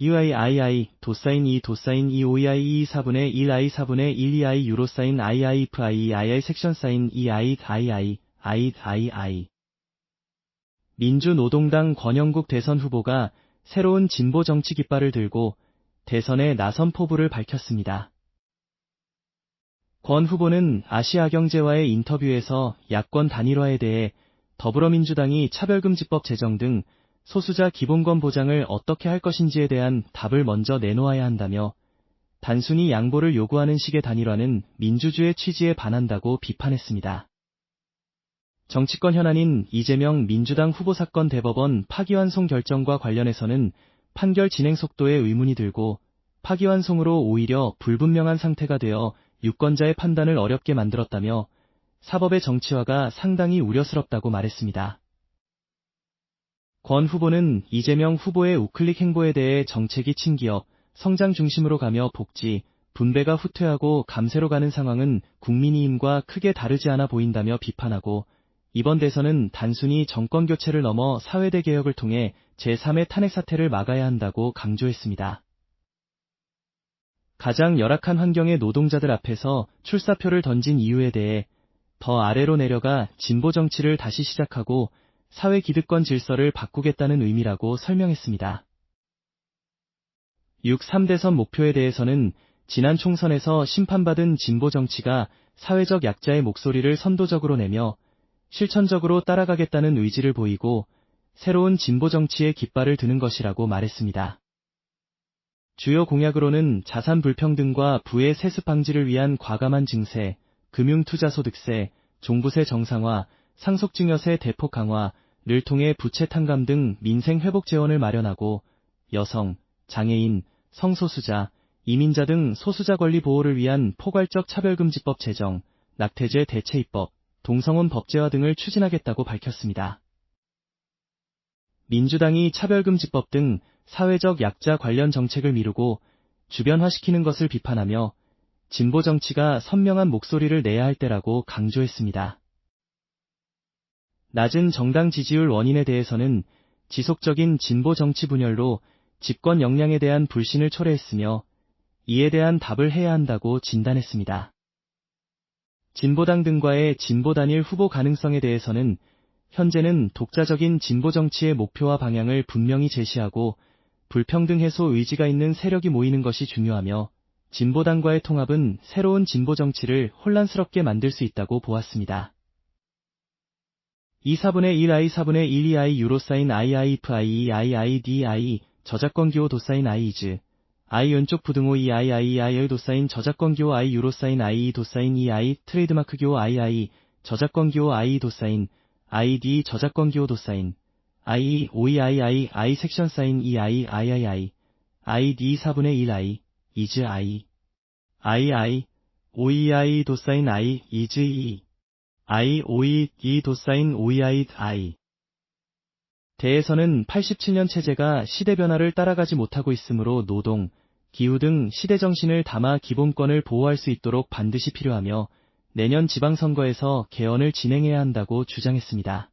UIII 도사인 2 도사인 2 OEI 2 4분의 1 I 4분의 1 2I 유로사인 II if II 섹션 사인 2I II 민주노동당 권영국 대선 후보가 새로운 진보 정치 깃발을 들고 대선에 나선 포부를 밝혔습니다. 권 후보는 아시아경제와의 인터뷰에서 야권 단일화에 대해 더불어민주당이 차별금지법 제정 등 소수자 기본권 보장을 어떻게 할 것인지에 대한 답을 먼저 내놓아야 한다며 단순히 양보를 요구하는 식의 단일화는 민주주의 취지에 반한다고 비판했습니다. 정치권 현안인 이재명 민주당 후보 사건 대법원 파기환송 결정과 관련해서는 판결 진행 속도에 의문이 들고 파기환송으로 오히려 불분명한 상태가 되어 유권자의 판단을 어렵게 만들었다며 사법의 정치화가 상당히 우려스럽다고 말했습니다. 권 후보는 이재명 후보의 우클릭 행보에 대해 정책이 친기업, 성장 중심으로 가며 복지, 분배가 후퇴하고 감세로 가는 상황은 국민의힘과 크게 다르지 않아 보인다며 비판하고 이번 대선은 단순히 정권교체를 넘어 사회대 개혁을 통해 제3의 탄핵 사태를 막아야 한다고 강조했습니다. 가장 열악한 환경의 노동자들 앞에서 출사표를 던진 이유에 대해 더 아래로 내려가 진보 정치를 다시 시작하고 사회 기득권 질서를 바꾸겠다는 의미라고 설명했습니다. 6.3대선 목표에 대해서는 지난 총선에서 심판받은 진보 정치가 사회적 약자의 목소리를 선도적으로 내며 실천적으로 따라가겠다는 의지를 보이고 새로운 진보 정치의 깃발을 드는 것이라고 말했습니다. 주요 공약으로는 자산 불평등과 부의 세습 방지를 위한 과감한 증세, 금융투자소득세, 종부세 정상화, 상속증여세 대폭 강화를 통해 부채 탕감 등 민생 회복 재원을 마련하고 여성, 장애인, 성소수자, 이민자 등 소수자 권리 보호를 위한 포괄적 차별금지법 제정, 낙태죄 대체 입법, 동성혼 법제화 등을 추진하겠다고 밝혔습니다. 민주당이 차별금지법 등 사회적 약자 관련 정책을 미루고 주변화시키는 것을 비판하며 진보 정치가 선명한 목소리를 내야 할 때라고 강조했습니다. 낮은 정당 지지율 원인에 대해서는 지속적인 진보 정치 분열로 집권 역량에 대한 불신을 초래했으며 이에 대한 답을 해야 한다고 진단했습니다. 진보당 등과의 진보 단일 후보 가능성에 대해서는 현재는 독자적인 진보 정치의 목표와 방향을 분명히 제시하고 불평등 해소 의지가 있는 세력이 모이는 것이 중요하며 진보당과의 통합은 새로운 진보 정치를 혼란스럽게 만들 수 있다고 보았습니다. 2 4분의 1 I 4분의 1 2I 유로사인 II if II DI 저작권 기호 도사인 II즈 I 왼쪽 부등호 II 도사인 저작권 기호 I 유로사인 II 도사인 II 트레이드마크 기호 II 저작권 기호 I 도사인 ID 저작권 기호 도사인 I OEII I 섹션 사인 II ID 4분의 1 I 이즈 II OEI 도사인 I 이즈 I OE 도사인 OEI 대에서는 87년 체제가 시대 변화를 따라가지 못하고 있으므로 노동, 기후 등 시대 정신을 담아 기본권을 보호할 수 있도록 반드시 필요하며 내년 지방선거에서 개헌을 진행해야 한다고 주장했습니다.